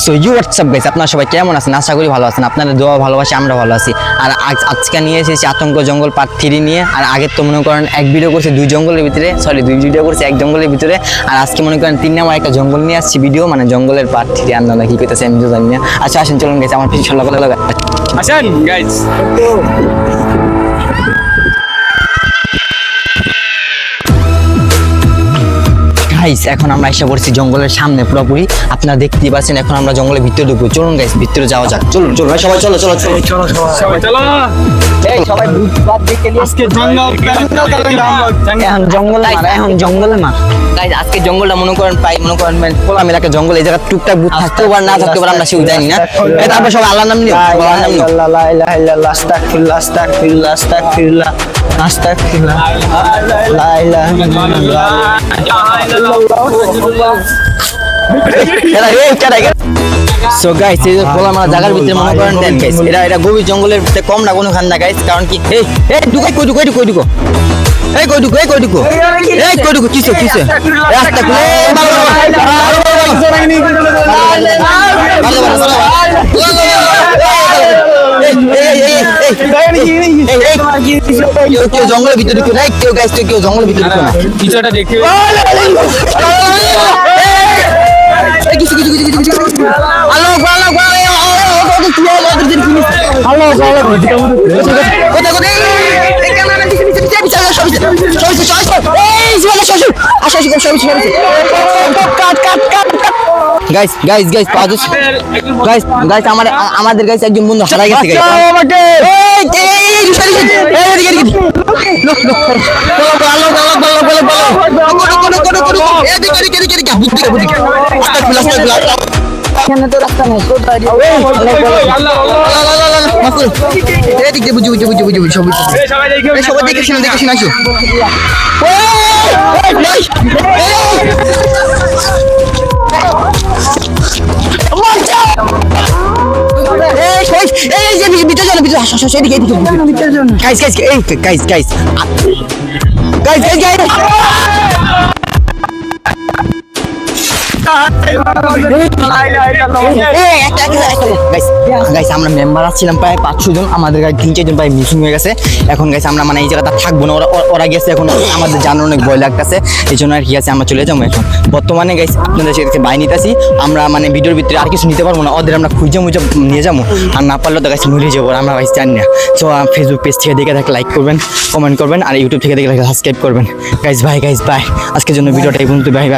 So you WhatsApp guys, আপনারা সবাই কেমন আছেন? আশা করি ভালো আছেন। আপনাদের দোয়া ভালোবাসি, আমরা ভালো আছি। আর আজকে নিয়ে এসেছি আতঙ্ক জঙ্গল পার্ট 3 নিয়ে। আর আগে তো মনে করেন এক ভিডিও করছে দুই জঙ্গলের ভিতরে, দুই ভিডিও করছে এক জঙ্গলের ভিতরে। আর আজকে মনে করেন 3 নাম্বার একটা জঙ্গল নিয়ে আসছি ভিডিও, মানে জঙ্গলের পার্ট 3 আন্দাজ কি করতেছে আমি তো জানি না। আচ্ছা আসেন চলুন গাইস, আমার পিছনে লাগা আসেন গাইস। গাইস এখন আমরা এসে পড়ছি জঙ্গলের সামনে পুরোপুরি, আপনারা দেখতেই পাচ্ছেন। এখন আমরা জঙ্গলের ভিতরে ঢুকবো। চলুন গাইস ভিতরে যাওয়া যাক। চলুন চলুন ভাই, সবাই চলো চলো চলো সবাই চলো। এই সবাই ভূত দেখে নিয়ে আজকে জঙ্গল এখন জঙ্গলে মার, এখন জঙ্গলে মার গাইস। আজকে জঙ্গলটা মনে করেন খোলাম এলাকা জঙ্গল, এই জায়গা টুকটাক ভূত থাকতেও পারে না থাকতেও পারে, আমরা সেও জানি না। তারপর সবাই আল্লাহর নাম নিও, আল্লাহর নাম নিও। আস্তাগফিরুল্লাহ আস্তাগফিরুল্লাহ আস্তাগফিরুল্লাহ আস্তাগফিরুল্লাহ লা ইলাহা ইল্লাল্লাহ। সো গাইস এই খোলা মারা জায়গার ভিতরে মনে করেন দেন গাইস, এটা গভীর জঙ্গলের ভিতরে কম না কোনো খান না গাইস। কারণ কি এই ঢুকে কই ঢুকো কিসে রাস্তা কেউ জঙ্গলের ভিতরে ঢুকে নাই, কেউ গাইস কেউ জঙ্গলের ভিতরে ঢুকে না। কিছুটা দেখতে আমাদের গাইস একজন বন্ধু হারা গেছে এখানে তো রাস্তা নেই, সবাই দেখে শুনে আসো। আমরা মেম্বার আসছিলাম প্রায় 500 জন, আমাদের গাড়ি 3-4 জন প্রায় মিসিং হয়ে গেছে। এখন গাইস আমরা মানে এই জায়গাটা থাকবো না, ওরা গেছে। এখন আমাদের জানার অনেক ভয় লাগতেছে, এই জন্য আর কি আছে আমরা চলে যাবো। এখন বর্তমানে গাইস আপনাদের সাথে বাই নিতেছি আমরা, মানে ভিডিওর ভিতরে আর কিছু নিতে পারবো না, ওদের আমরা খুঁজে নিয়ে যাবো। আর না পারলে তো গাইস মরে যাবো, আমরা গাইস জানি না। সো ফেসবুক পেজ থেকে দেখে থাকলে লাইক করবেন, কমেন্ট করবেন, আর ইউটিউব থেকে দেখে সাবস্ক্রাইব করবেন। গাইস বাই, আজকের জন্য ভিডিওটা এই পর্যন্ত। বাই।